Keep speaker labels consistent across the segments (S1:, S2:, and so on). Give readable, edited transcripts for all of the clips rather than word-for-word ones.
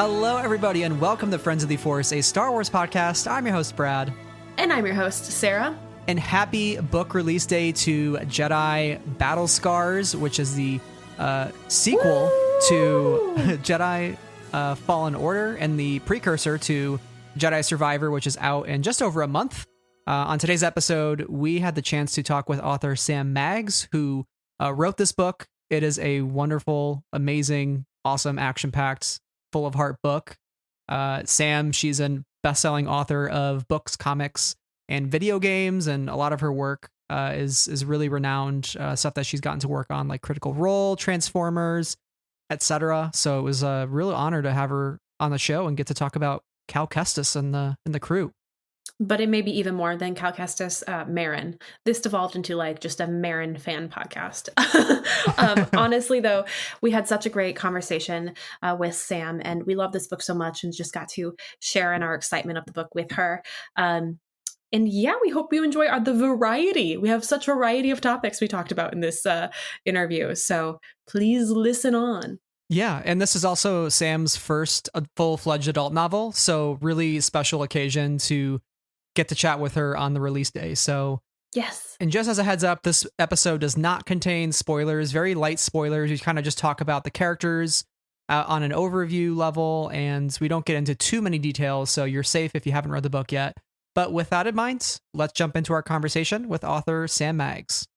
S1: Hello, everybody, and welcome to Friends of the Force, a Star Wars podcast. I'm your host, Brad.
S2: And I'm your host, Sarah.
S1: And happy book release day to Jedi Battle Scars, which is the sequel to Jedi Fallen Order and the precursor to Jedi Survivor, which is out in just over a month. On today's episode, we had the chance to talk with author Sam Maggs, who wrote this book. It is a wonderful, amazing, awesome, action-packed, full of heart book. Sam, she's a best-selling author of books, comics, and video games, and a lot of her work is really renowned stuff that she's gotten to work on, like Critical Role, Transformers, etc. So it was a real honor to have her on the show and get to talk about Cal Kestis and the crew.
S2: But it may be even more than Cal Kestis, Marin. This devolved into like just a Marin fan podcast. Honestly, though, we had such a great conversation with Sam, and we love this book so much and just got to share in our excitement of the book with her. And yeah, we hope you enjoy the variety. We have such a variety of topics we talked about in this interview. So please listen on.
S1: Yeah, and this is also Sam's first full-fledged adult novel, so really special occasion to get to chat with her on the release day. So
S2: yes.
S1: And just as a heads up, this episode does not contain spoilers, very light spoilers. We kind of just talk about the characters on an overview level, and we don't get into too many details, so you're safe if you haven't read the book yet. But with that in mind, let's jump into our conversation with author Sam Maggs.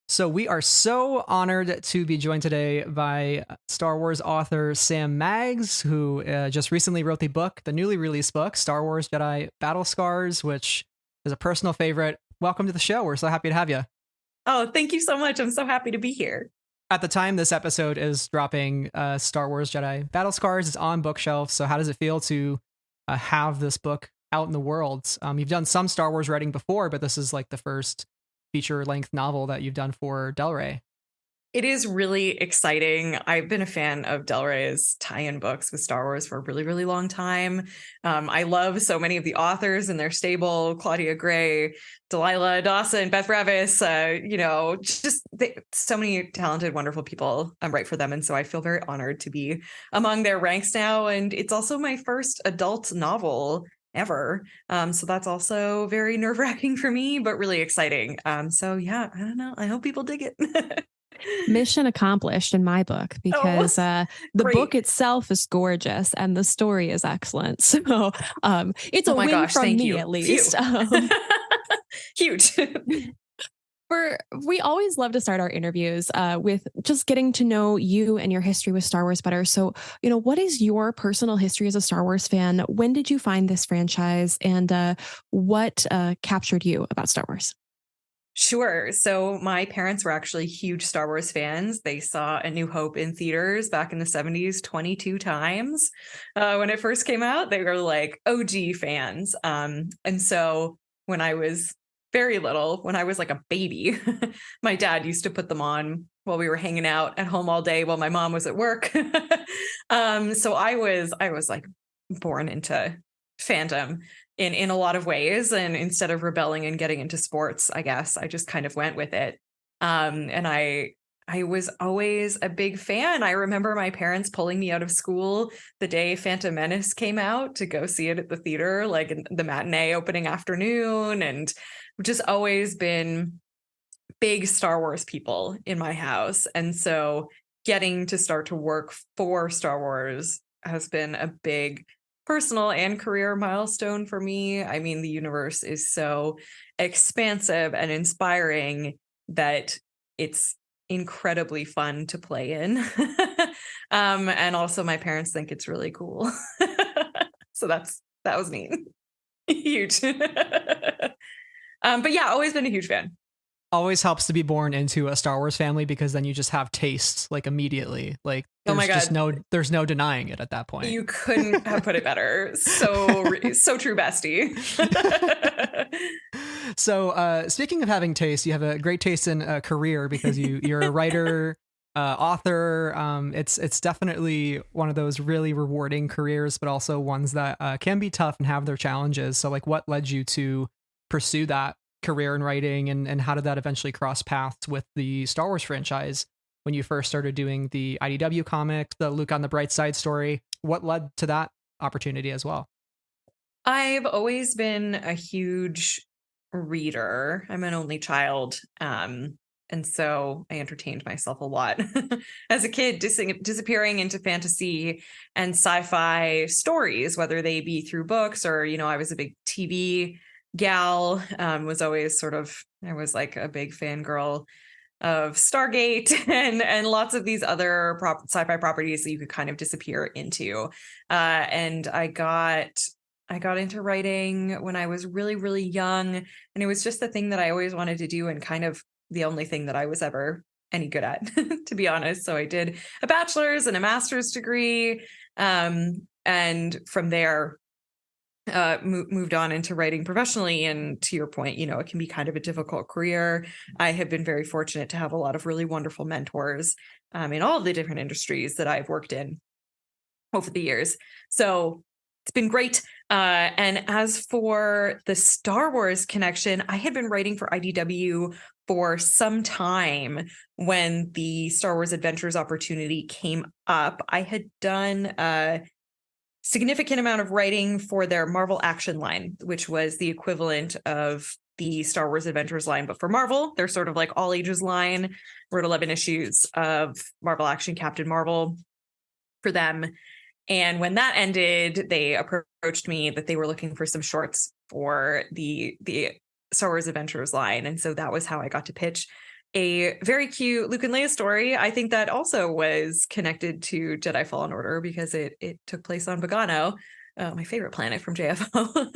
S1: So we are so honored to be joined today by Star Wars author Sam Maggs, who just recently wrote the newly released book, Star Wars Jedi Battle Scars, which is a personal favorite. Welcome to the show. We're so happy to have you.
S3: Oh, thank you so much. I'm so happy to be here.
S1: At the time this episode is dropping, Star Wars Jedi Battle Scars is on bookshelves. So how does it feel to have this book out in the world? You've done some Star Wars writing before, but this is like the first feature-length novel that you've done for Del Rey.
S3: It is really exciting. I've been a fan of Del Rey's tie-in books with Star Wars for a really, really long time. I love so many of the authors in their stable: Claudia Gray, Delilah Dawson, Beth Revis, so many talented, wonderful people. I'm right for them. And so I feel very honored to be among their ranks now. And it's also my first adult novel ever. So that's also very nerve-wracking for me, but really exciting. So yeah, I don't know. I hope people dig it.
S4: Mission accomplished in my book, because the book itself is gorgeous and the story is excellent. So it's a win from me, at least.
S3: Huge.
S4: We always love to start our interviews with just getting to know you and your history with Star Wars better. So, what is your personal history as a Star Wars fan? When did you find this franchise, and what captured you about Star Wars?
S3: Sure. So my parents were actually huge Star Wars fans. They saw A New Hope in theaters back in the 70s 22 times when it first came out. They were like OG fans. And so when I was very little, when I was like a baby, my dad used to put them on while we were hanging out at home all day while my mom was at work. So I was like born into fandom in a lot of ways. And instead of rebelling and getting into sports, I guess I just kind of went with it. And I was always a big fan. I remember my parents pulling me out of school the day Phantom Menace came out to go see it at the theater, like in the matinee opening afternoon, and just always been big Star Wars people in my house. And so getting to start to work for Star Wars has been a big personal and career milestone for me. I mean, the universe is so expansive and inspiring that it's incredibly fun to play in. And also my parents think it's really cool. So that was neat. Huge. But yeah, always been a huge fan.
S1: Always helps to be born into a Star Wars family, because then you just have taste like immediately. Like there's just there's no denying it at that point.
S3: You couldn't have put it better. So true, bestie.
S1: So speaking of having taste, you have a great taste in a career, because you're a writer, author. It's definitely one of those really rewarding careers, but also ones that can be tough and have their challenges. So like, what led you to pursue that career in writing, and how did that eventually cross paths with the Star Wars franchise? when you first started doing the IDW comic, the Luke on the Bright Side story. What led to that opportunity as well?
S3: I've always been a huge reader. I'm an only child. And so I entertained myself a lot as a kid, disappearing into fantasy and sci-fi stories, whether they be through books or, I was a big TV gal, was always I was like a big fangirl of Stargate and lots of these other sci-fi properties that you could kind of disappear into. And I got into writing when I was really, really young, and it was just the thing that I always wanted to do and kind of the only thing that I was ever any good at, to be honest. So I did a bachelor's and a master's degree. And from there, moved on into writing professionally. And to your point, it can be kind of a difficult career. I have been very fortunate to have a lot of really wonderful mentors in all of the different industries that I've worked in over the years. So it's been great. And as for the Star Wars connection, I had been writing for IDW for some time when the Star Wars Adventures opportunity came up. I had done a significant amount of writing for their Marvel Action line, which was the equivalent of the Star Wars Adventures line, but for Marvel. They're sort of like all ages line. Wrote 11 issues of Marvel Action Captain Marvel for them. And when that ended, they approached me that they were looking for some shorts for the Star Wars Adventures line. And so that was how I got to pitch a very cute Luke and Leia story. I think that also was connected to Jedi Fallen Order because it took place on Bogano, my favorite planet from JFO,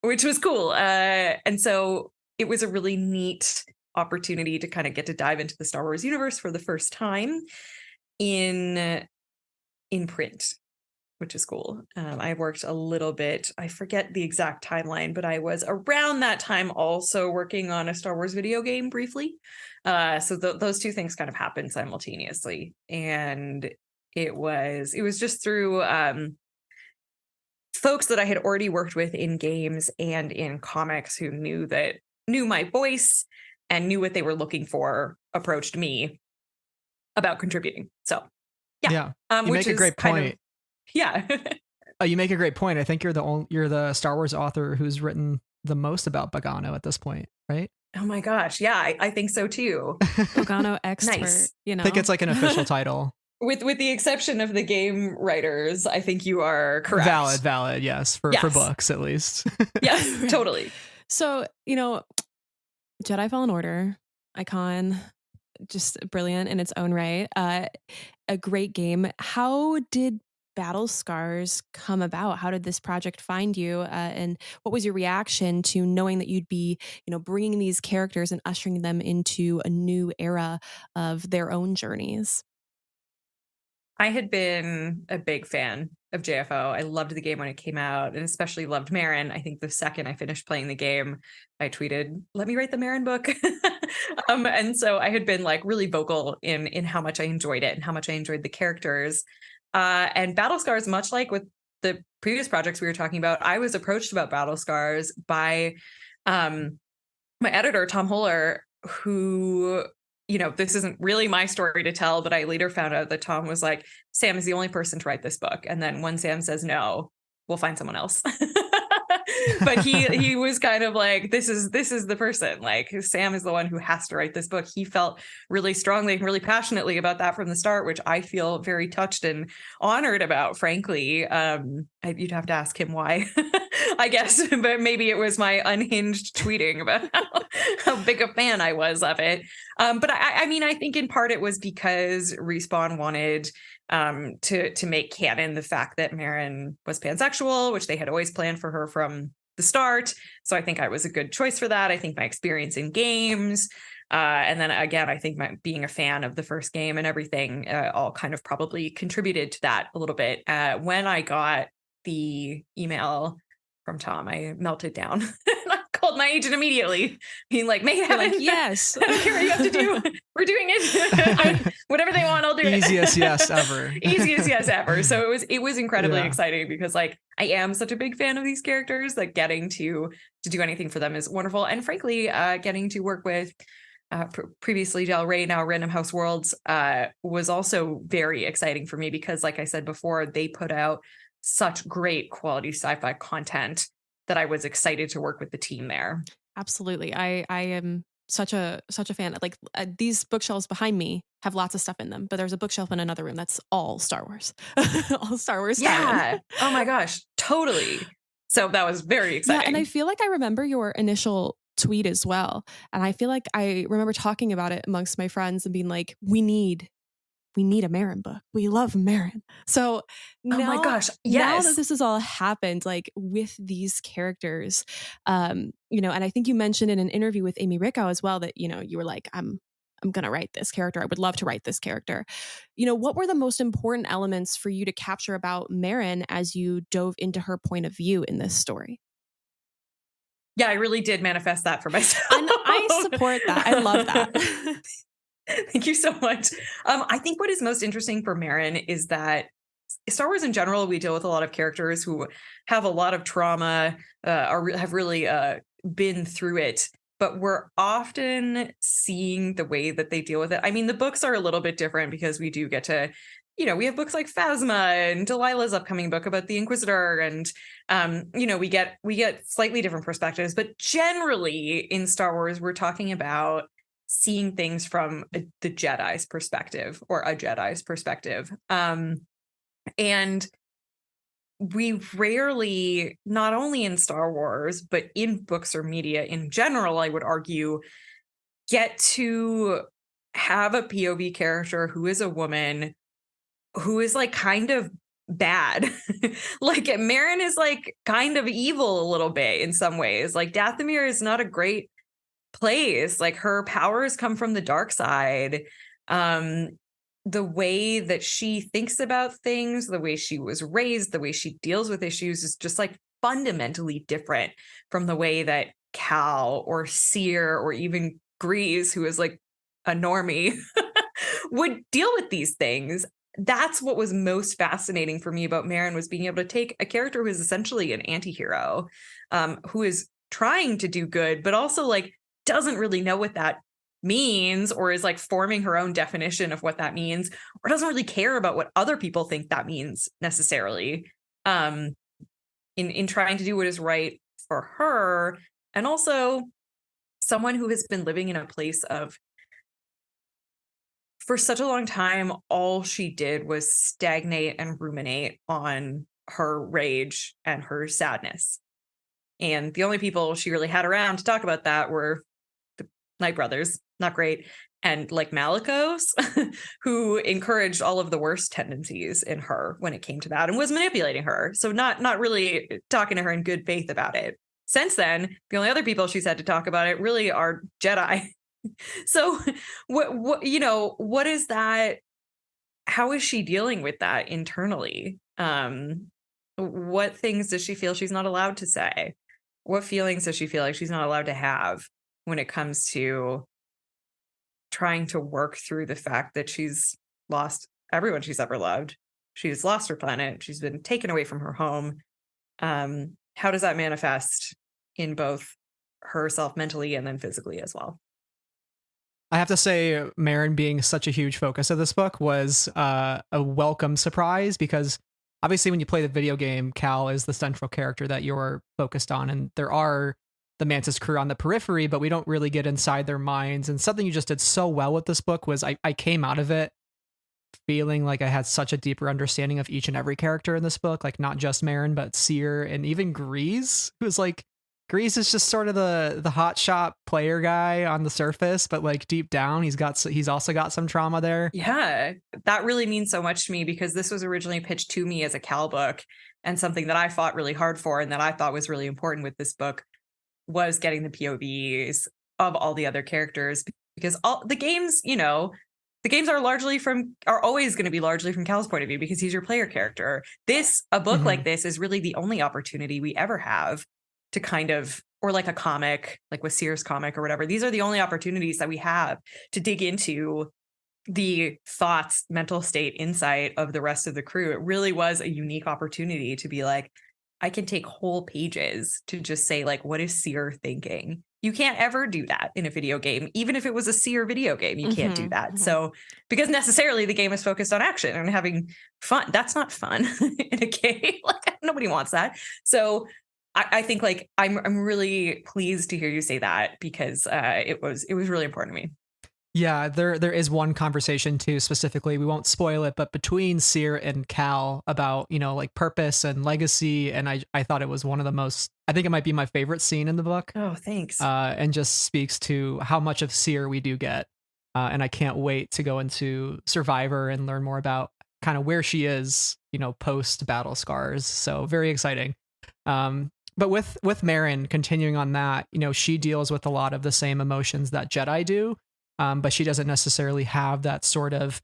S3: which was cool. And so it was a really neat opportunity to kind of get to dive into the Star Wars universe for the first time in print, which is cool. I worked a little bit, I forget the exact timeline, but I was around that time also working on a Star Wars video game briefly. So those two things kind of happened simultaneously. And it was just through folks that I had already worked with in games and in comics who knew my voice and knew what they were looking for, approached me about contributing. So
S1: yeah. You make a great point.
S3: Yeah.
S1: You make a great point. I think you're the Star Wars author who's written the most about Bogano at this point, right?
S3: Oh my gosh. Yeah, I think so too.
S4: Bogano expert,
S3: Nice.
S1: I think it's like an official title.
S3: With the exception of the game writers, I think you are correct.
S1: Valid, yes. For books at least.
S3: Yes,
S4: Right.
S3: totally.
S4: So, Jedi Fallen Order, icon, just brilliant in its own right. A great game. How did Battle Scars come about? How did this project find you? And what was your reaction to knowing that you'd be, bringing these characters and ushering them into a new era of their own journeys?
S3: I had been a big fan of JFO. I loved the game when it came out, and especially loved Marin. I think the second I finished playing the game, I tweeted, "Let me write the Marin book." And so I had been like really vocal in how much I enjoyed it and how much I enjoyed the characters. And Battle Scars, much like with the previous projects we were talking about, I was approached about Battle Scars by my editor, Tom Holler, who, this isn't really my story to tell, but I later found out that Tom was like, Sam is the only person to write this book. And then when Sam says no, we'll find someone else. But he was kind of like, this is the person. Like, Sam is the one who has to write this book. He felt really strongly and really passionately about that from the start, which I feel very touched and honored about, frankly. You'd have to ask him why, I guess, but maybe it was my unhinged tweeting about how big a fan I was of it. But I mean, I think in part it was because Respawn wanted to make canon the fact that Marin was pansexual, which they had always planned for her from the start. So I think I was a good choice for that. I think my experience in games, and then again, I think my being a fan of the first game and everything, all kind of probably contributed to that a little bit. When I got the email from Tom, I melted down. I called my agent immediately, being like, "Make it happen."
S4: Like, yes.
S3: I don't care what you have to do. We're doing it. Whatever they want, I'll do it.
S1: Easiest yes ever.
S3: Easiest yes ever. So it was incredibly
S1: Yeah.
S3: exciting because like I am such a big fan of these characters that getting to do anything for them is wonderful. And frankly, getting to work with previously Del Rey, now Random House Worlds, was also very exciting for me because, like I said before, they put out such great quality sci-fi content that I was excited to work with the team there.
S4: Absolutely. I am such a fan. Like these bookshelves behind me have lots of stuff in them, but there's a bookshelf in another room that's all Star Wars. All Star Wars
S3: Yeah.
S4: canon.
S3: Oh my gosh, totally. So that was very exciting.
S4: Yeah, and I feel like I remember your initial tweet as well. And I feel like I remember talking about it amongst my friends and being like, we need a Marin book. We love Marin. So now,
S3: oh my gosh,
S4: now
S3: yes.
S4: that this has all happened, like with these characters, you know, and I think you mentioned in an interview with Amy Rickow as well that, you know, you were like, I'm going to write this character. I would love to write this character. You know, what were the most important elements for you to capture about Marin as you dove into her point of view in this story?
S3: Yeah, I really did manifest that for myself.
S4: And I support that. I love that.
S3: Thank you so much. I think what is most interesting for Marin is that Star Wars in general, we deal with a lot of characters who have a lot of trauma, have really been through it, but we're often seeing the way that they deal with it. I mean, the books are a little bit different because we do get to, you know, we have books like Phasma and Delilah's upcoming book about the Inquisitor, and you know, we get slightly different perspectives, but generally in Star Wars, we're talking about seeing things from the Jedi's perspective, or a Jedi's perspective. And we rarely, not only in Star Wars, but in books or media in general, I would argue, get to have a POV character who is a woman who is like kind of bad. Like Marin is like kind of evil a little bit in some ways. Like Dathomir is not a great place. Like her powers come from the dark side. The way that she thinks about things, the way she was raised, the way she deals with issues is just like fundamentally different from the way that Cal or Seer or even Grease, who is like a normie, would deal with these things. That's what was most fascinating for me about Marin, was being able to take a character who is essentially an anti-hero, who is trying to do good, but also like doesn't really know what that means, or is like forming her own definition of what that means, or doesn't really care about what other people think that means necessarily, in trying to do what is right for her. And also someone who has been living in a place of, for such a long time, all she did was stagnate and ruminate on her rage and her sadness. And the only people she really had around to talk about that were the Knight brothers, not great, and like Malicos, who encouraged all of the worst tendencies in her when it came to that and was manipulating her. So not really talking to her in good faith about it. Since then, the only other people she's had to talk about it really are Jedi. So what you know, what is that? How is she dealing with that internally? What things does she feel she's not allowed to say? What feelings does she feel like she's not allowed to have when it comes to trying to work through the fact that she's lost everyone she's ever loved? She's lost her planet. She's been taken away from her home. How does that manifest in both herself mentally and then physically as well?
S1: I have to say, Marin being such a huge focus of this book was a welcome surprise, because obviously when you play the video game, Cal is the central character that you're focused on, and there are the Mantis crew on the periphery, but we don't really get inside their minds. And something you just did so well with this book was I came out of it feeling like I had such a deeper understanding of each and every character in this book, like not just Marin, but Seer and even Grease, who's like, Grease is just sort of the hot shot player guy on the surface, but like deep down, he's also got some trauma there.
S3: Yeah, that really means so much to me, because this was originally pitched to me as a Cal book, and something that I fought really hard for and that I thought was really important with this book was getting the POVs of all the other characters, because all the games, you know, the games are always going to be largely from Cal's point of view because he's your player character. A book like this is really the only opportunity we ever have to kind of, or like a comic, like with Sears comic or whatever. These are the only opportunities that we have to dig into the thoughts, mental state, insight of the rest of the crew. It really was a unique opportunity to be like, I can take whole pages to just say, like, what is Seer thinking? You can't ever do that in a video game. Even if it was a Seer video game, you can't do that. So because necessarily the game is focused on action and having fun. That's not fun in a game. Like nobody wants that. So I think like I'm really pleased to hear you say that because it was really important to me.
S1: Yeah, there is one conversation too, specifically, we won't spoil it, but between Seer and Cal about, like purpose and legacy. And I thought it was one of the most, I think it might be my favorite scene in the book.
S3: Oh, thanks.
S1: And just speaks to how much of Seer we do get. And I can't wait to go into Survivor and learn more about kind of where she is, post battle scars. So very exciting. But with Marin, continuing on that, she deals with a lot of the same emotions that Jedi do. But she doesn't necessarily have that sort of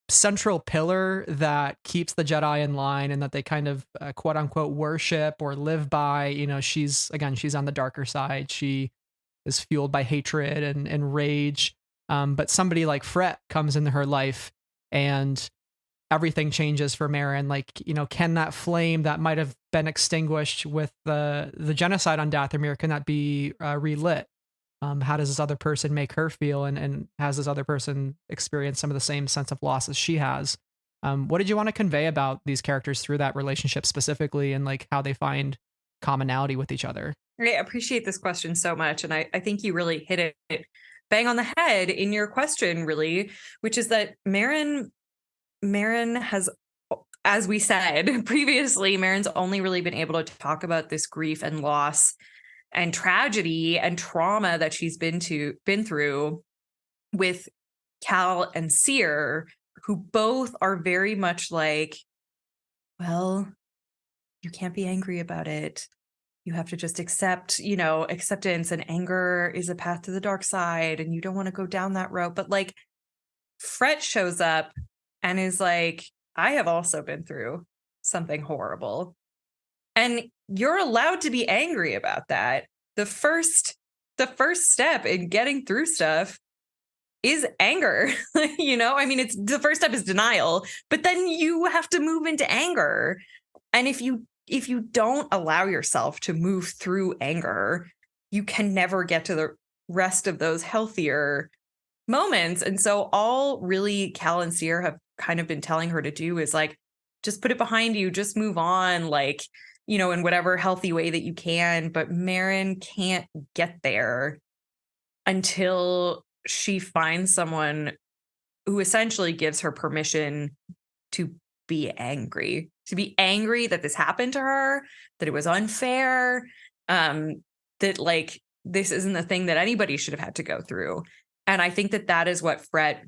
S1: central pillar that keeps the Jedi in line and that they kind of quote unquote worship or live by. She's on the darker side. She is fueled by hatred and rage. But somebody like Fret comes into her life and everything changes for Marin. Like, can that flame that might have been extinguished with the genocide on Dathomir, can that be relit? How does this other person make her feel? And has this other person experience some of the same sense of loss as she has? What did you want to convey about these characters through that relationship specifically and like how they find commonality with each other?
S3: I appreciate this question so much. And I think you really hit it bang on the head in your question, really, which is that Marin has, as we said previously, Marin's only really been able to talk about this grief and loss and tragedy and trauma that she's been through with Cal and Seer, who both are very much like, well, you can't be angry about it. You have to just accept, acceptance, and anger is a path to the dark side and you don't want to go down that road. But like Fret shows up and is like, I have also been through something horrible. And you're allowed to be angry about that. The first step in getting through stuff is anger. It's the first step is denial, but then you have to move into anger. And if you don't allow yourself to move through anger, you can never get to the rest of those healthier moments. And so all really Cal and Seer have kind of been telling her to do is like, just put it behind you, just move on, like, in whatever healthy way that you can. But Marin can't get there until she finds someone who essentially gives her permission to be angry that this happened to her, that it was unfair, that like this isn't the thing that anybody should have had to go through. And I think that is what Fret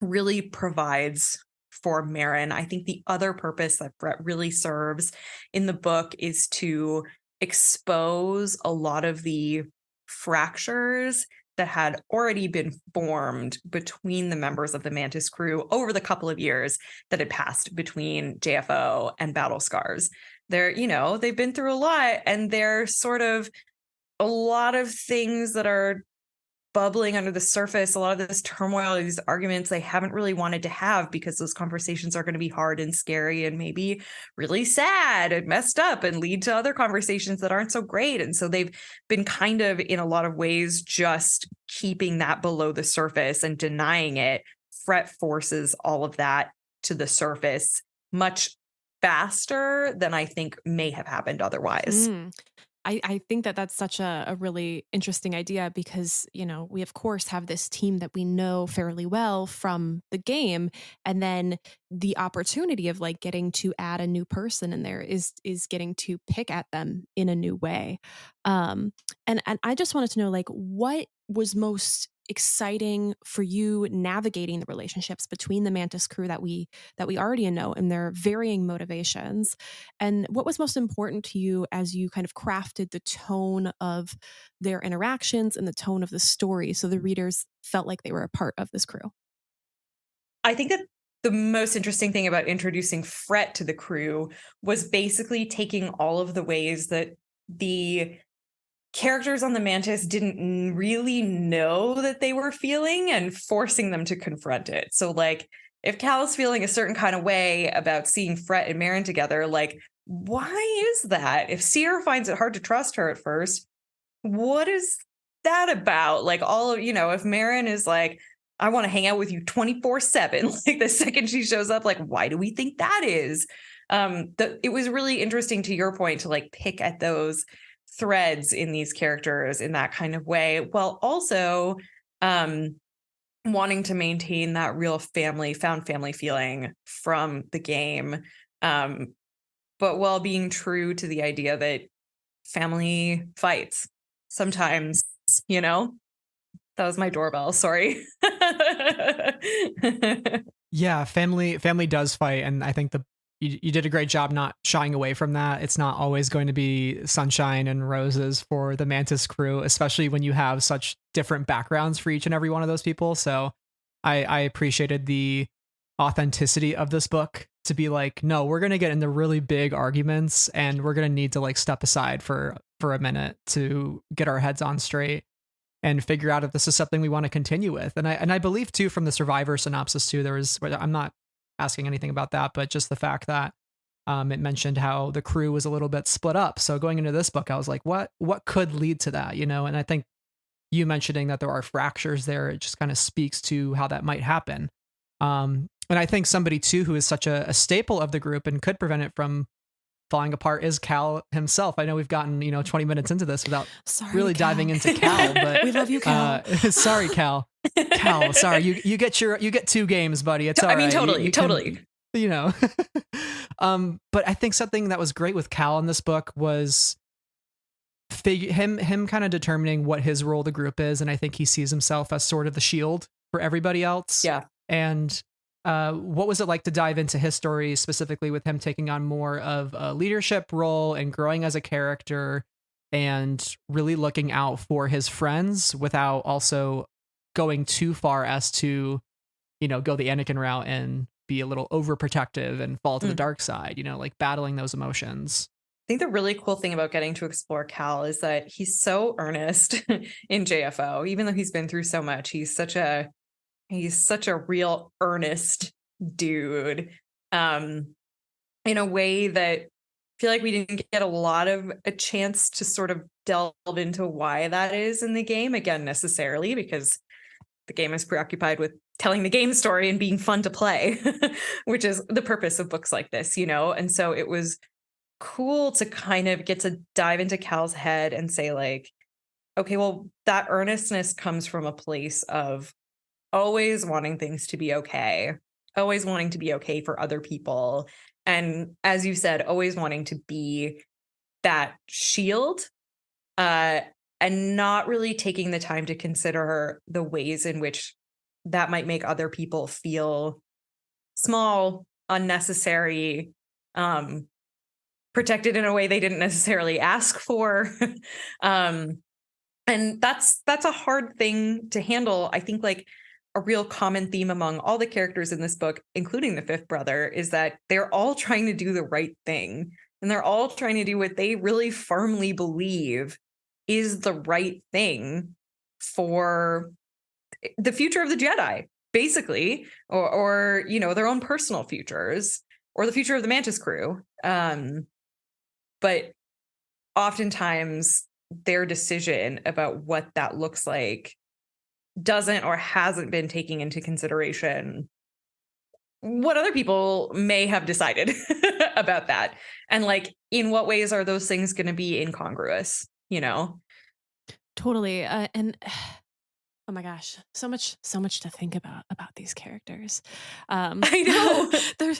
S3: really provides for Marin. I think the other purpose that Fret really serves in the book is to expose a lot of the fractures that had already been formed between the members of the Mantis crew over the couple of years that had passed between JFO and Battle Scars. They've been through a lot, and they're sort of a lot of things that are bubbling under the surface, a lot of this turmoil, these arguments they haven't really wanted to have because those conversations are going to be hard and scary and maybe really sad and messed up and lead to other conversations that aren't so great. And so they've been kind of, in a lot of ways, just keeping that below the surface and denying it. Fret forces all of that to the surface much faster than I think may have happened otherwise.
S4: I think that's such a really interesting idea because, we of course have this team that we know fairly well from the game. And then the opportunity of like getting to add a new person in there is getting to pick at them in a new way. And I just wanted to know, like, what was most exciting for you navigating the relationships between the Mantis crew that we already know and their varying motivations, and what was most important to you as you kind of crafted the tone of their interactions and the tone of the story so the readers felt like they were a part of this crew?
S3: I think that the most interesting thing about introducing Fret to the crew was basically taking all of the ways that the characters on the Mantis didn't really know that they were feeling and forcing them to confront it. So like if Cal is feeling a certain kind of way about seeing Fret and Marin together, like, why is that? If Seer finds it hard to trust her at first, what is that about? Like all of, if Marin is like, I want to hang out with you 24/7, like the second she shows up, like, why do we think that is? It was really interesting, to your point, to like pick at those threads in these characters in that kind of way, while also wanting to maintain that real found family feeling from the game, but while being true to the idea that family fights sometimes, you know? That was my doorbell. Sorry.
S1: Yeah, family does fight, and I think you did a great job not shying away from that. It's not always going to be sunshine and roses for the Mantis crew, especially when you have such different backgrounds for each and every one of those people. So I appreciated the authenticity of this book to be like, no, we're gonna get into really big arguments, and we're gonna need to like step aside for a minute to get our heads on straight and figure out if this is something we want to continue with. And I believe too, from the Survivor synopsis too, I'm not asking anything about that, but just the fact that it mentioned how the crew was a little bit split up. So going into this book, I was like, what could lead to that, you know? And I think you mentioning that there are fractures there, it just kind of speaks to how that might happen. And I think somebody too who is such a staple of the group and could prevent it from falling apart is Cal himself. I know we've gotten 20 minutes into this without really diving into Cal, but
S4: we love you, Cal.
S1: Sorry, Cal. Cal, sorry, you get 2 games, buddy. It's all right.
S3: Totally.
S1: But I think something that was great with Cal in this book was him kind of determining what his role the group is, and I think he sees himself as sort of the shield for everybody else.
S3: Yeah.
S1: And what was it like to dive into his story, specifically with him taking on more of a leadership role and growing as a character and really looking out for his friends without also going too far as to, go the Anakin route and be a little overprotective and fall to the dark side, like battling those emotions?
S3: I think the really cool thing about getting to explore Cal is that he's so earnest in JFO, even though he's been through so much. He's such a real earnest dude, in a way that I feel like we didn't get a chance to sort of delve into why that is in the game, again, necessarily, because the game is preoccupied with telling the game story and being fun to play, which is the purpose of books like this, and so it was cool to kind of get to dive into Cal's head and say like, okay, well, that earnestness comes from a place of always wanting things to be okay, always wanting to be okay for other people. And as you said, always wanting to be that shield, and not really taking the time to consider the ways in which that might make other people feel small, unnecessary, protected in a way they didn't necessarily ask for. And that's a hard thing to handle. I think like a real common theme among all the characters in this book, including the fifth brother, is that they're all trying to do the right thing. And they're all trying to do what they really firmly believe is the right thing for the future of the Jedi, basically, or their own personal futures, or the future of the Mantis crew. But oftentimes their decision about what that looks like doesn't or hasn't been taking into consideration what other people may have decided about that. And like, in what ways are those things going to be incongruous,
S4: Totally. And oh my gosh, so much to think about these characters.
S3: I know,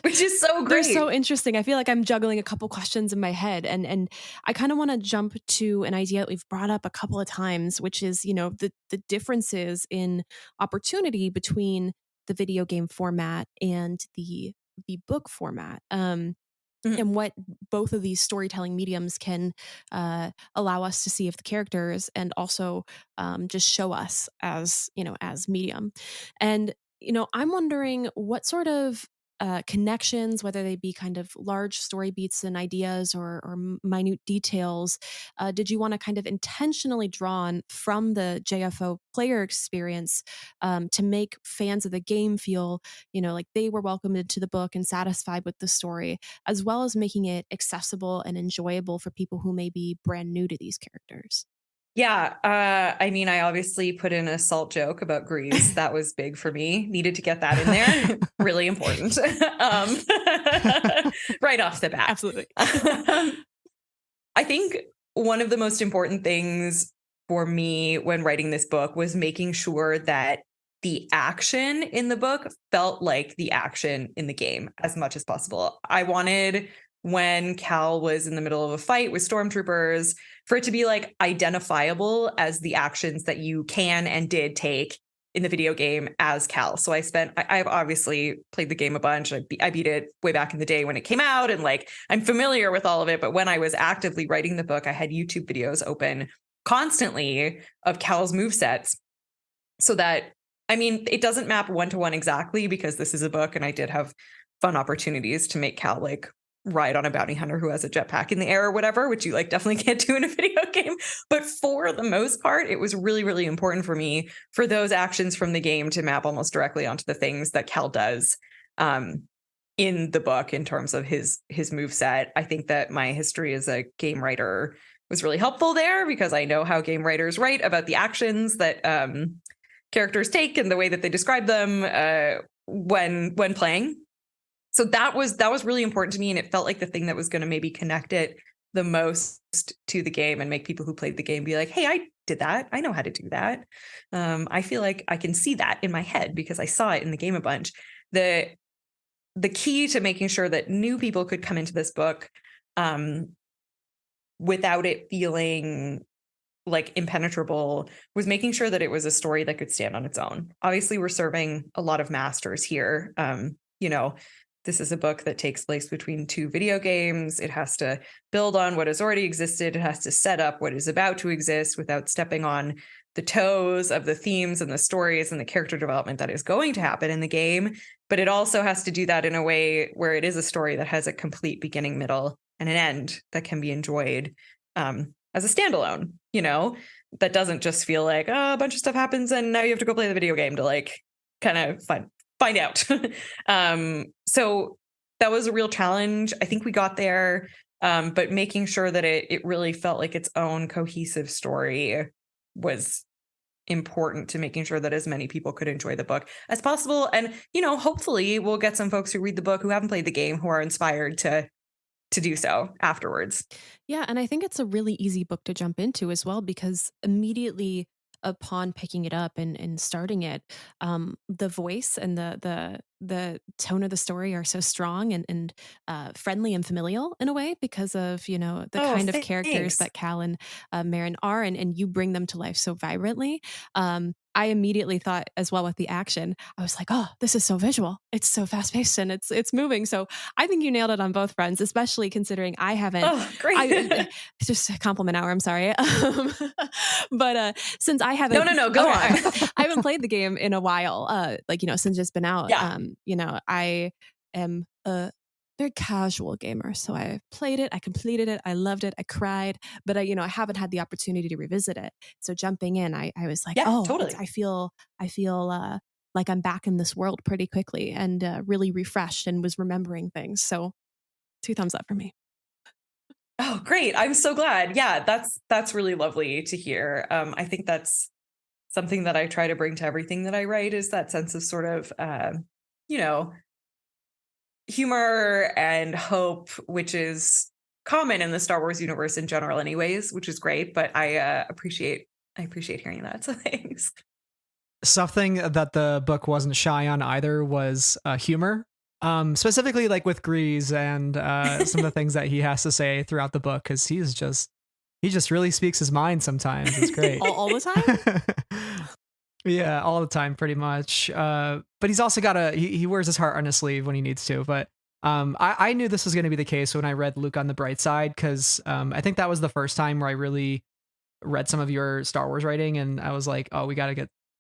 S3: which is so great.
S4: They're so interesting. I feel like I'm juggling a couple questions in my head, and I kind of want to jump to an idea that we've brought up a couple of times, which is the differences in opportunity between the video game format and the book format. And what both of these storytelling mediums can allow us to see of the characters, and also just show us as medium. And I'm wondering what sort of connections, whether they be kind of large story beats and ideas or minute details, did you want to kind of intentionally draw on from the JFO player experience to make fans of the game feel, like they were welcomed into the book and satisfied with the story, as well as making it accessible and enjoyable for people who may be brand new to these characters?
S3: Yeah, I mean, I obviously put in a salt joke about Grease. That was big for me. Needed to get that in there. Really important. Right off the bat.
S4: Absolutely.
S3: I think one of the most important things for me when writing this book was making sure that the action in the book felt like the action in the game as much as possible. I wanted, when Cal was in the middle of a fight with stormtroopers, for it to be like identifiable as the actions that you can and did take in the video game as Cal. So I've obviously played the game a bunch. I beat it way back in the day when it came out, and like I'm familiar with all of it. But when I was actively writing the book, I had YouTube videos open constantly of Cal's movesets, so that, I mean, it doesn't map 1-to-1 exactly because this is a book, and I did have fun opportunities to make Cal like ride on a bounty hunter who has a jetpack in the air or whatever, which you like definitely can't do in a video game. But for the most part, it was really, really important for me for those actions from the game to map almost directly onto the things that Cal does in the book in terms of his move set. I think that my history as a game writer was really helpful there, because I know how game writers write about the actions that characters take and the way that they describe them when playing. So that was really important to me, and it felt like the thing that was going to maybe connect it the most to the game and make people who played the game be like, hey, I did that. I know how to do that. I feel like I can see that in my head because I saw it in the game a bunch. The key to making sure that new people could come into this book without it feeling like impenetrable was making sure that it was a story that could stand on its own. Obviously, we're serving a lot of masters here. This is a book that takes place between 2 video games. It has to build on what has already existed. It has to set up what is about to exist without stepping on the toes of the themes and the stories and the character development that is going to happen in the game. But it also has to do that in a way where it is a story that has a complete beginning, middle, and an end that can be enjoyed as a standalone, that doesn't just feel like, oh, a bunch of stuff happens and now you have to go play the video game to like kind of find out. So that was a real challenge. I think we got there, but making sure that it really felt like its own cohesive story was important to making sure that as many people could enjoy the book as possible. And, hopefully we'll get some folks who read the book who haven't played the game who are inspired to do so afterwards.
S4: Yeah, and I think it's a really easy book to jump into as well, because immediately upon picking it up and starting it, the voice and the tone of the story are so strong and friendly and familial in a way because of the kind of characters that Cal and Marin are, and you bring them to life so vibrantly. I immediately thought as well with the action, I was like, oh, this is so visual. It's so fast paced and it's moving. So I think you nailed it on both fronts, especially considering I haven't.
S3: Oh, great.
S4: It's just a compliment hour. I'm sorry. But since I haven't.
S3: No, go on.
S4: I haven't played the game in a while, since it's been out.
S3: Yeah.
S4: I am a very casual gamer. So I played it, I completed it, I loved it, I cried, but I haven't had the opportunity to revisit it. So jumping in, I was like,
S3: totally.
S4: I feel like I'm back in this world pretty quickly and really refreshed and was remembering things. So 2 thumbs up for me.
S3: Oh, great. I'm so glad. Yeah, that's really lovely to hear. I think that's something that I try to bring to everything that I write, is that sense of sort of, humor and hope, which is common in the Star Wars universe in general anyways, which is great. But I appreciate hearing that. So thanks.
S1: Something that the book wasn't shy on either was humor. Specifically like with Grease and some of the things that he has to say throughout the book, because he just really speaks his mind sometimes. It's great.
S4: all the time?
S1: Yeah, all the time, pretty much. But he's also got he wears his heart on his sleeve when he needs to. But I knew this was going to be the case when I read Luke on the Bright Side, because I think that was the first time where I really read some of your Star Wars writing, and I was like, oh, we got to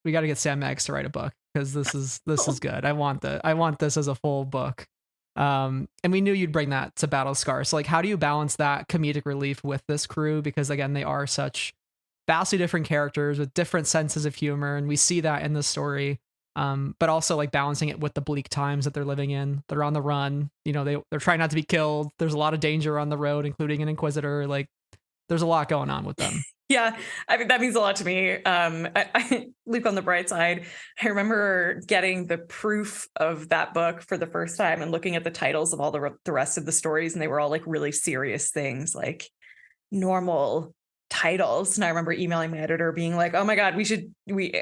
S1: get Sam Meggs to write a book, because this is good. I want this as a full book. And we knew you'd bring that to Battle Scars. So like, how do you balance that comedic relief with this crew? Because again, they are such vastly different characters with different senses of humor, and we see that in the story. But also like balancing it with the bleak times that they're living in. They're on the run. They're trying not to be killed. There's a lot of danger on the road, including an Inquisitor. Like, there's a lot going on with them.
S3: Yeah, I mean, that means a lot to me. Luke on the bright side, I remember getting the proof of that book for the first time and looking at the titles of all the rest of the stories, and they were all like really serious things, like normal titles. And I remember emailing my editor being like, "Oh my God,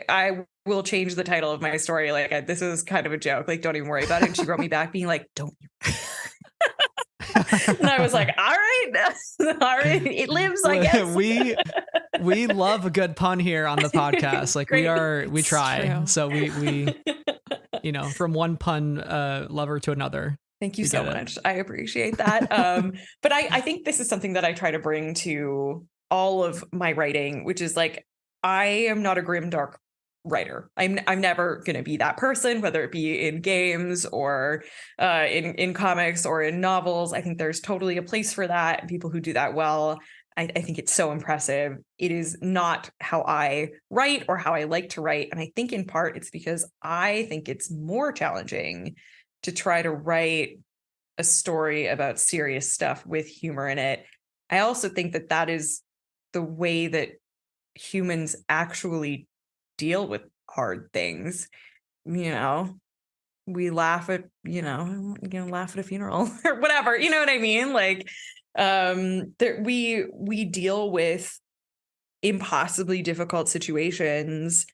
S3: I will change the title of my story. Like, this is kind of a joke. Like, don't even worry about it." And she wrote me back being like, "Don't you?" And I was like, all right, all right, it lives, I guess.
S1: we love a good pun here on the podcast. Like
S3: Great.
S1: we try.
S4: True.
S1: So we from one pun lover to another.
S3: Thank you so much. I appreciate that. But I think this is something that I try to bring to all of my writing, which is like, I am not a grim, dark writer. I'm never going to be that person, whether it be in games or in comics or in novels. I think there's totally a place for that, and people who do that well. I think it's so impressive. It is not how I write or how I like to write. And I think in part it's because I think it's more challenging to try to write a story about serious stuff with humor in it. I also think that that is the way that humans actually deal with hard things. We laugh at, laugh at a funeral or whatever, you know what I mean? Like, we deal with impossibly difficult situations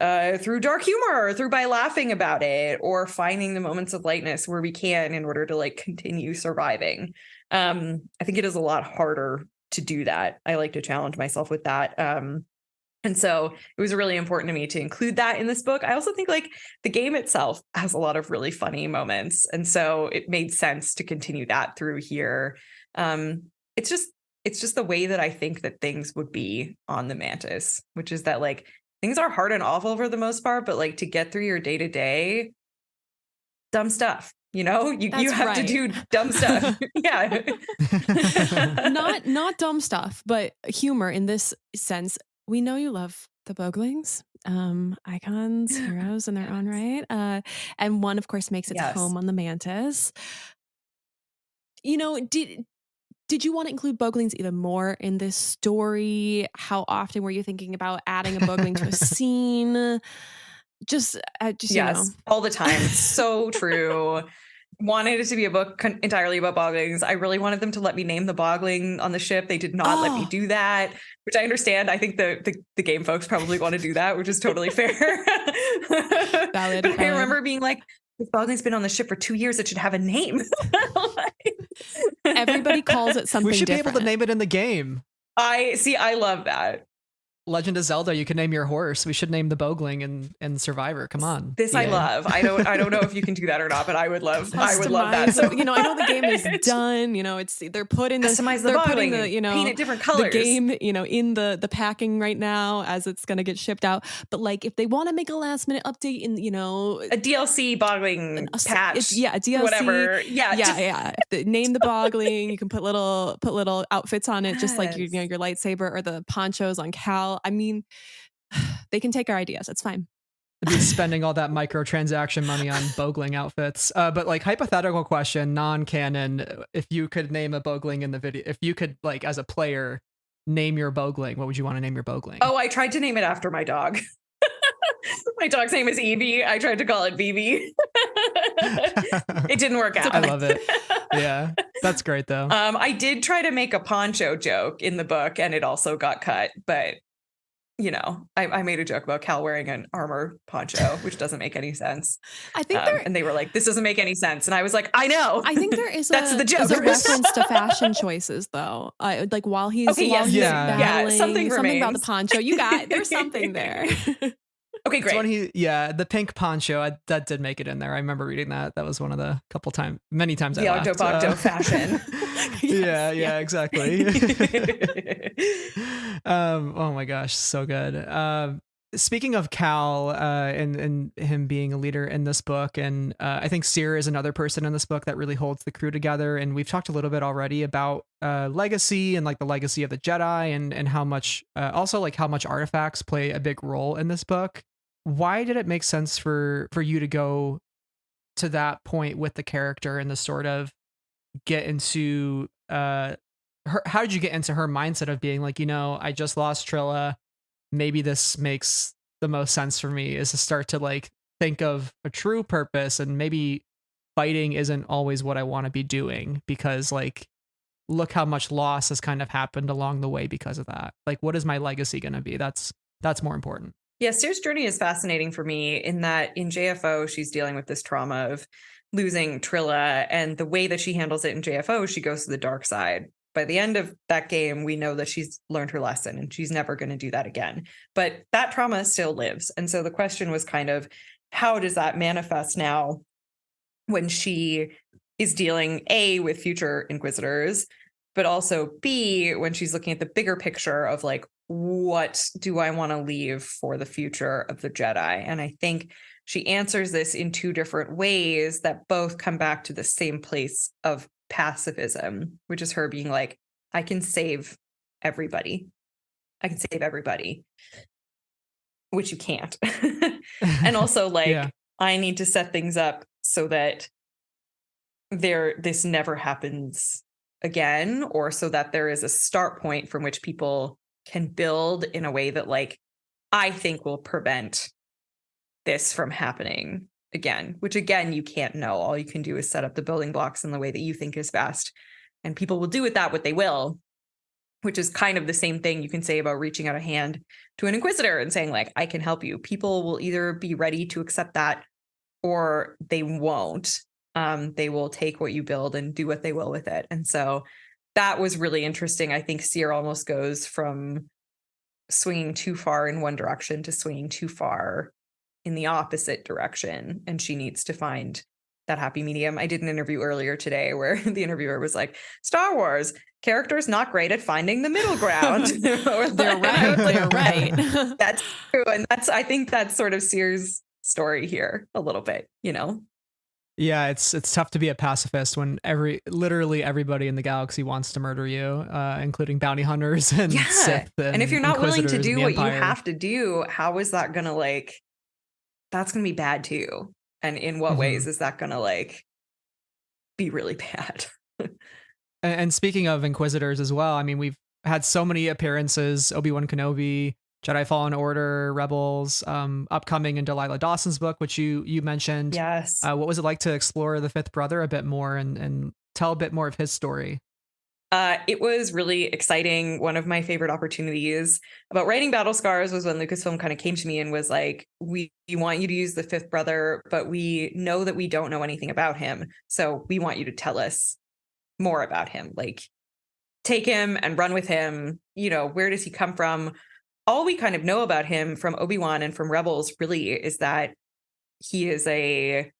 S3: through dark humor, or through by laughing about it, or finding the moments of lightness where we can in order to like continue surviving. I think it is a lot harder to do that. I like to challenge myself with that. And so it was really important to me to include that in this book. I also think like the game itself has a lot of really funny moments. And so it made sense to continue that through here. It's just the way that I think that things would be on the Mantis, which is that like things are hard and awful for the most part, but like to get through your day to day, dumb stuff. You have to do dumb stuff. Yeah.
S4: Not dumb stuff, but humor in this sense. We know you love the Boglings, icons, heroes in their own right. And one, of course, makes its home on the Mantis. Did you want to include Boglings even more in this story? How often were you thinking about adding a Bogling to a scene? Just
S3: yes, all the time. It's so true. Wanted it to be a book entirely about Boglings. I really wanted them to let me name the Bogling on the ship. They did not let me do that, which I understand. I think the game folks probably want to do that, which is totally fair.
S4: Valid.
S3: But I remember being like, this Bogling's been on the ship for 2 years. It should have a name.
S4: Everybody calls it something
S1: We should
S4: different.
S1: be able to name it in the game.
S3: I love that.
S1: Legend of Zelda, you can name your horse. We should name the Bogling in Survivor. Come on.
S3: This I love. I don't know if you can do that or not, but I would love that.
S4: So, I know the game is done. They're putting
S3: customize the Bogling, paint it different colors.
S4: The game, in the packing right now as it's gonna get shipped out. But like if they want to make a last minute update in,
S3: a DLC Bogling patch.
S4: A DLC.
S3: Whatever.
S4: Yeah. Name the Bogling. You can put little outfits on it, just like your lightsaber or the ponchos on Cal. I mean, they can take our ideas. It's fine.
S1: Be spending all that microtransaction money on Bogling outfits. But like hypothetical question, non-canon, if you could name a Bogling in the video, if you could like as a player name your Bogling, what would you want to name your Bogling?
S3: Oh, I tried to name it after my dog. My dog's name is Evie. I tried to call it BB. It didn't work out.
S1: I love it. Yeah, that's great though.
S3: I did try to make a poncho joke in the book and it also got cut, but I made a joke about Cal wearing an armor poncho, which doesn't make any sense.
S4: I think
S3: and they were like, this doesn't make any sense. And I was like, I know.
S4: I think there is
S3: that's the joke.
S4: There's a reference to fashion choices though. Like while he's battling,
S3: something
S4: about the poncho. There's something there.
S3: Okay, great.
S1: The pink poncho, that did make it in there. I remember reading that. That was one of the many times I laughed.
S3: The Ogdo fashion.
S1: Yeah, exactly. Oh my gosh, so good. Speaking of Cal and him being a leader in this book, and I think Seer is another person in this book that really holds the crew together. And we've talked a little bit already about legacy and like the legacy of the Jedi and how much also like how much artifacts play a big role in this book. Why did it make sense for you to go to that point with the character and the sort of get into how did you get into her mindset of being like, I just lost Trilla. Maybe this makes the most sense for me, is to start to like think of a true purpose, and maybe fighting isn't always what I want to be doing, because like, look how much loss has kind of happened along the way because of that. Like, what is my legacy going to be? That's more important.
S3: Yeah, Seer's journey is fascinating for me in that in JFO, she's dealing with this trauma of losing Trilla, and the way that she handles it in JFO, she goes to the dark side. By the end of that game, we know that she's learned her lesson and she's never going to do that again. But that trauma still lives. And so the question was kind of, how does that manifest now when she is dealing A, with future Inquisitors, but also B, when she's looking at the bigger picture of like, what do I want to leave for the future of the Jedi? And I think she answers this in two different ways that both come back to the same place of pacifism, which is her being like, I can save everybody. I can save everybody, which you can't. And also like, yeah. I need to set things up so that this never happens again, or so that there is a start point from which people can build in a way that like I think will prevent this from happening again, which again you can't know. All you can do is set up the building blocks in the way that you think is best, and people will do with that what they will, which is kind of the same thing you can say about reaching out a hand to an Inquisitor and saying like, I can help you. People will either be ready to accept that or they won't. They will take what you build and do what they will with it. And so that was really interesting. I think Seer almost goes from swinging too far in one direction to swinging too far in the opposite direction. And she needs to find that happy medium. I did an interview earlier today where the interviewer was like, Star Wars, characters not great at finding the middle ground.
S4: They're right. They're right.
S3: That's true. And I think that's sort of Seer's story here a little bit,
S1: Yeah, it's tough to be a pacifist when literally everybody in the galaxy wants to murder you, including bounty hunters and Sith.
S3: And if you're not willing to do what you have to do, how is that gonna that's gonna be bad too? And in what ways is that gonna be really bad?
S1: And speaking of Inquisitors as well, I mean, we've had so many appearances: Obi-Wan Kenobi, Jedi Fallen Order, Rebels, upcoming in Delilah Dawson's book, which you mentioned.
S3: Yes.
S1: What was it like to explore the fifth brother a bit more and tell a bit more of his story?
S3: It was really exciting. One of my favorite opportunities about writing Battle Scars was when Lucasfilm kind of came to me and was like, we want you to use the fifth brother, but we know that we don't know anything about him. So we want you to tell us more about him. Like, take him and run with him. Where does he come from? All we kind of know about him from Obi-Wan and from Rebels really is that he is a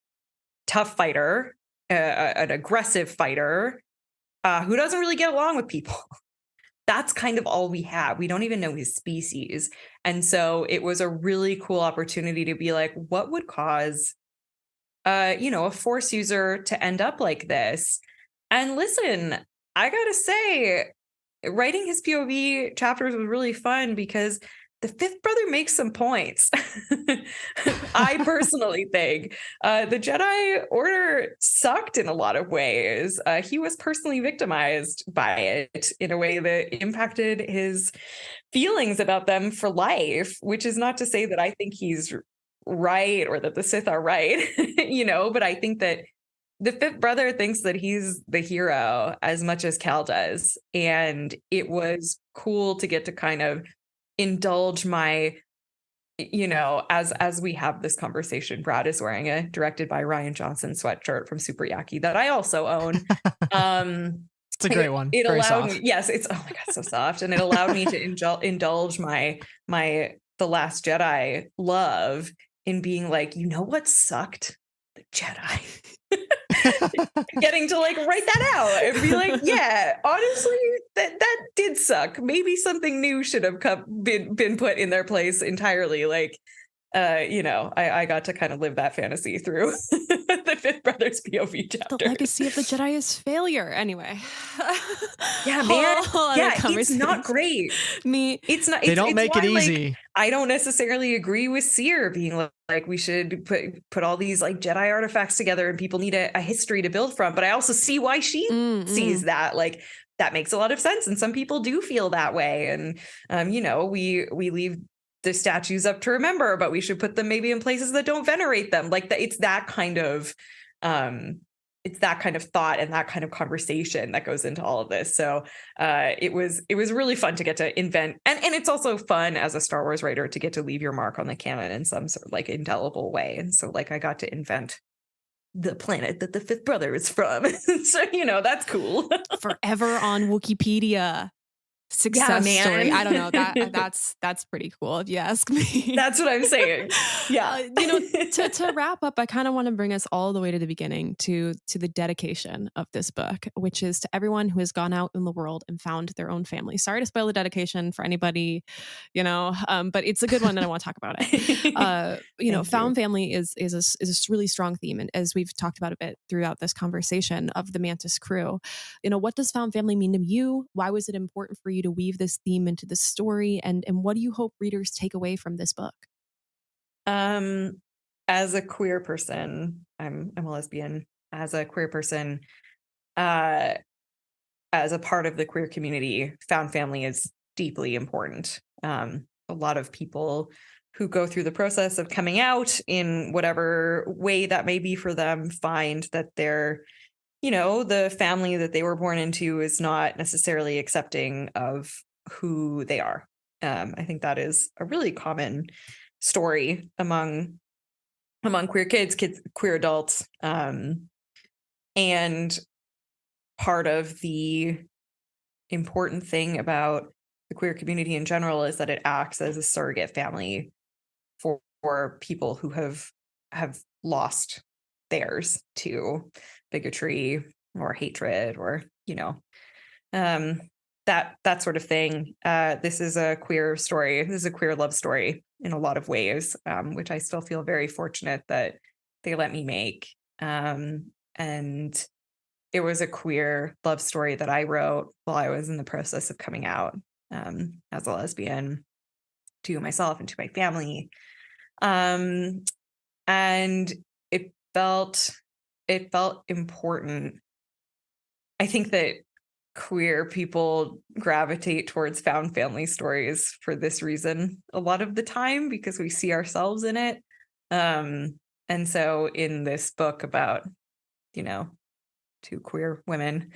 S3: tough fighter, an aggressive fighter, who doesn't really get along with people. That's kind of all we have. We don't even know his species. And so it was a really cool opportunity to be like, what would cause, a Force user to end up like this? And listen, I gotta say, writing his POV chapters was really fun because the fifth brother makes some points. I personally think the Jedi Order sucked in a lot of ways. He was personally victimized by it in a way that impacted his feelings about them for life, which is not to say that I think he's right or that the Sith are right, but I think that the fifth brother thinks that he's the hero as much as Cal does. And it was cool to get to kind of indulge my, as we have this conversation, Brad is wearing a directed by Ryan Johnson sweatshirt from Super Yaki that I also own.
S1: It's a great one.
S3: It
S1: Very
S3: allowed
S1: soft.
S3: me, yes, it's, oh my God, so soft. And it allowed me to indulge my The Last Jedi love in being like, what sucked? The Jedi. Getting to write that out and be like, yeah, honestly, that did suck. Maybe something new should have been put in their place entirely. I got to kind of live that fantasy through the Fifth Brothers POV chapter.
S4: The legacy of the Jedi is failure. Anyway.
S3: Yeah, man. It's not great. It's not.
S1: They don't make it easy.
S3: I don't necessarily agree with Seer being like we should put all these Jedi artifacts together and people need a history to build from. But I also see why she sees that. that makes a lot of sense. And some people do feel that way. And, we leave the statues up to remember, but we should put them maybe in places that don't venerate them. Like it's that kind of thought and that kind of conversation that goes into all of this. So it was really fun to get to invent. And it's also fun as a Star Wars writer to get to leave your mark on the canon in some sort of like indelible way. And so like I got to invent the planet that the fifth brother is from. So, that's cool.
S4: Forever on Wikipedia. Success story. I don't know. That's pretty cool if you ask me.
S3: That's what I'm saying. Yeah.
S4: To wrap up, I kind of want to bring us all the way to the beginning to the dedication of this book, which is to everyone who has gone out in the world and found their own family. Sorry to spoil the dedication for anybody, but it's a good one and I want to talk about it. Found family is a really strong theme. And as we've talked about a bit throughout this conversation of the Mantis crew, what does found family mean to you? Why was it important for you to weave this theme into the story, and what do you hope readers take away from this book?
S3: As a queer person, I'm a lesbian. As a queer person, as a part of the queer community, found family is deeply important. A lot of people who go through the process of coming out in whatever way that may be for them find that they're the family that they were born into is not necessarily accepting of who they are. I think that is a really common story among queer kids, queer adults. And part of the important thing about the queer community in general is that it acts as a surrogate family for people who have lost theirs to bigotry or hatred or that sort of thing. This is a queer story. This is a queer love story in a lot of ways, which I still feel very fortunate that they let me make. And it was a queer love story that I wrote while I was in the process of coming out as a lesbian to myself and to my family. And it felt important. I think that queer people gravitate towards found family stories for this reason a lot of the time, because we see ourselves in it. And so in this book about, two queer women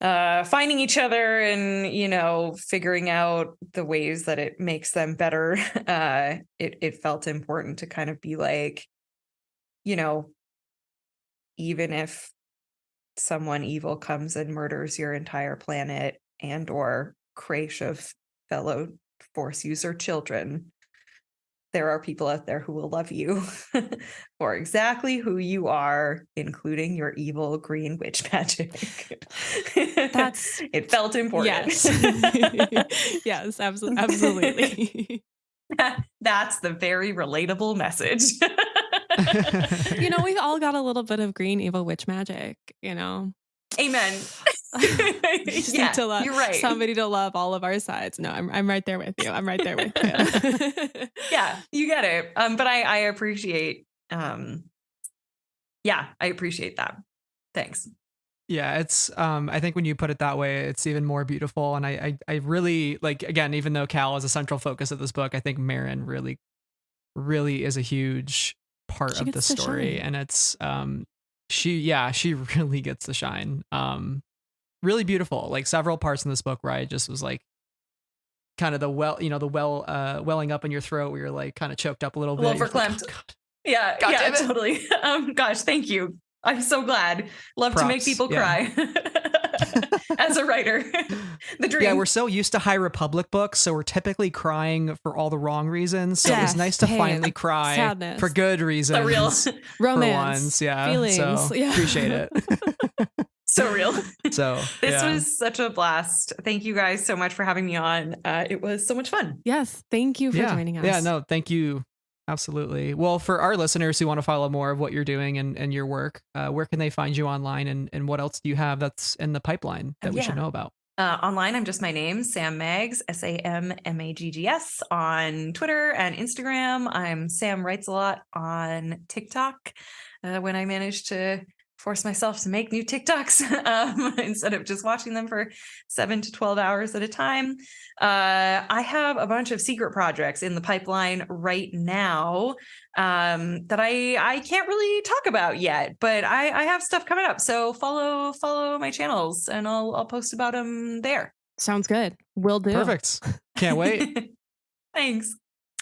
S3: finding each other and, figuring out the ways that it makes them better, it felt important to kind of be like, even if someone evil comes and murders your entire planet and or crash of fellow Force user children, there are people out there who will love you for exactly who you are, including your evil green witch magic. It felt important.
S4: Yes, yes, absolutely.
S3: That's the very relatable message.
S4: We've all got a little bit of green evil witch magic,
S3: Amen.
S4: Just need to love,
S3: you're right.
S4: Somebody to love all of our sides. No, I'm right there with you.
S3: Yeah, you get it. But I appreciate I appreciate that. Thanks.
S1: Yeah, it's I think when you put it that way, it's even more beautiful. And I really like, again, even though Cal is a central focus of this book, I think Marin really is a huge part of the story. And it's she really gets the shine. Really beautiful. Like several parts in this book where I just was like kind of the welling up in your throat where you're like kind of choked up a little bit.
S3: A little verklempt.
S1: Like, oh,
S3: yeah, totally. Gosh, thank you. I'm so glad. Love to make people cry. As a writer. The dream.
S1: Yeah, we're so used to High Republic books, so we're typically crying for all the wrong reasons. So it was nice to finally cry sadness. For good reasons.
S3: So real.
S4: Romance.
S1: Once, yeah.
S4: Feelings.
S1: So appreciate it.
S3: So real.
S1: So
S3: this was such a blast. Thank you guys so much for having me on. It was so much fun.
S4: Yes. Thank you for joining us.
S1: Yeah, no, thank you. Absolutely. Well, for our listeners who want to follow more of what you're doing and your work, where can they find you online, and what else do you have that's in the pipeline that we should know about?
S3: Online, I'm just my name, Sam Maggs, SAMMAGGS on Twitter and Instagram. I'm Sam Writes a Lot on TikTok when I manage to force myself to make new TikToks instead of just watching them for 7 to 12 hours at a time. I have a bunch of secret projects in the pipeline right now that I can't really talk about yet, but I have stuff coming up. So follow my channels and I'll post about them there.
S4: Sounds good. Will do.
S1: Perfect. Can't wait.
S3: Thanks.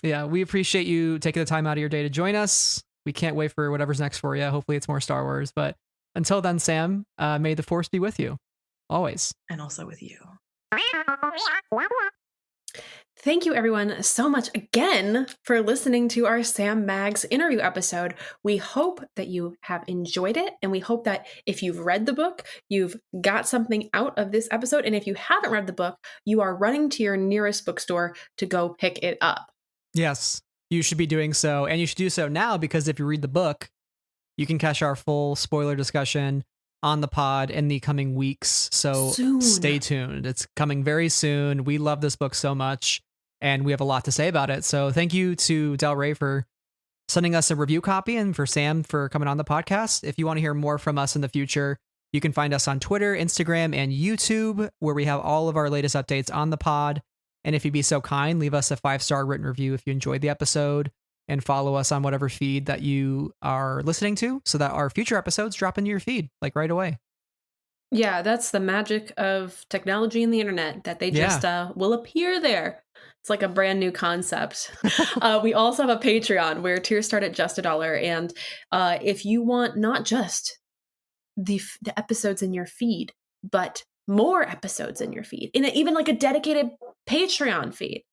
S1: Yeah, we appreciate you taking the time out of your day to join us. We can't wait for whatever's next for you. Hopefully it's more Star Wars. But until then, Sam, may the Force be with you. Always.
S3: And also with you.
S2: Thank you, everyone, so much again for listening to our Sam Maggs interview episode. We hope that you have enjoyed it, and we hope that if you've read the book, you've got something out of this episode. And if you haven't read the book, you are running to your nearest bookstore to go pick it up.
S1: Yes, you should be doing so. And you should do so now, because if you read the book, you can catch our full spoiler discussion on the pod in the coming weeks. So Stay tuned. It's coming very soon. We love this book so much, and we have a lot to say about it. So thank you to Del Rey for sending us a review copy, and for Sam for coming on the podcast. If you want to hear more from us in the future, you can find us on Twitter, Instagram, and YouTube, where we have all of our latest updates on the pod. And if you'd be so kind, leave us a 5-star written review if you enjoyed the episode, and follow us on whatever feed that you are listening to, so that our future episodes drop into your feed like right away.
S2: Yeah, that's the magic of technology and the internet, that they just will appear there. It's like a brand new concept. We also have a Patreon where tiers start at just $1. And if you want not just the episodes in your feed, but more episodes in your feed, in even like a dedicated Patreon feed,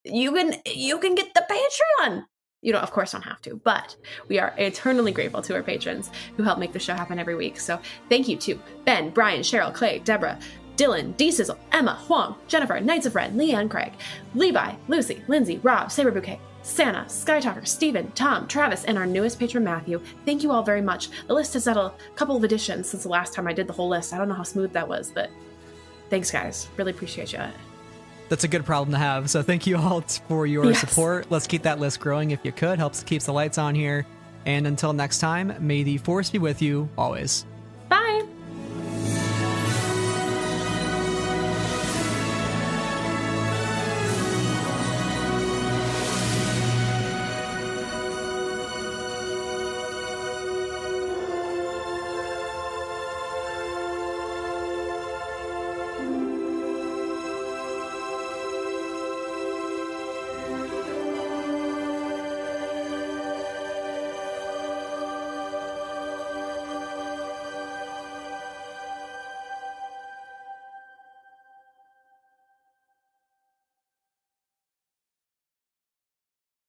S2: you can get the Patreon. You don't, of course, don't have to, but we are eternally grateful to our patrons who help make the show happen every week. So thank you to Ben, Brian, Cheryl, Clay, Deborah, Dylan, D Sizzle, Emma, Huang, Jennifer, Knights of Red, Leanne, Craig, Levi, Lucy, Lindsay, Rob, Saber Bouquet, Santa, Skytalker, Steven, Tom, Travis, and our newest patron, Matthew. Thank you all very much. The list has had a couple of additions since the last time I did the whole list. I don't know how smooth that was, but thanks, guys. Really appreciate you.
S1: That's a good problem to have. So thank you all for your support. Let's keep that list growing if you could. Keeps the lights on here. And until next time, may the Force be with you always.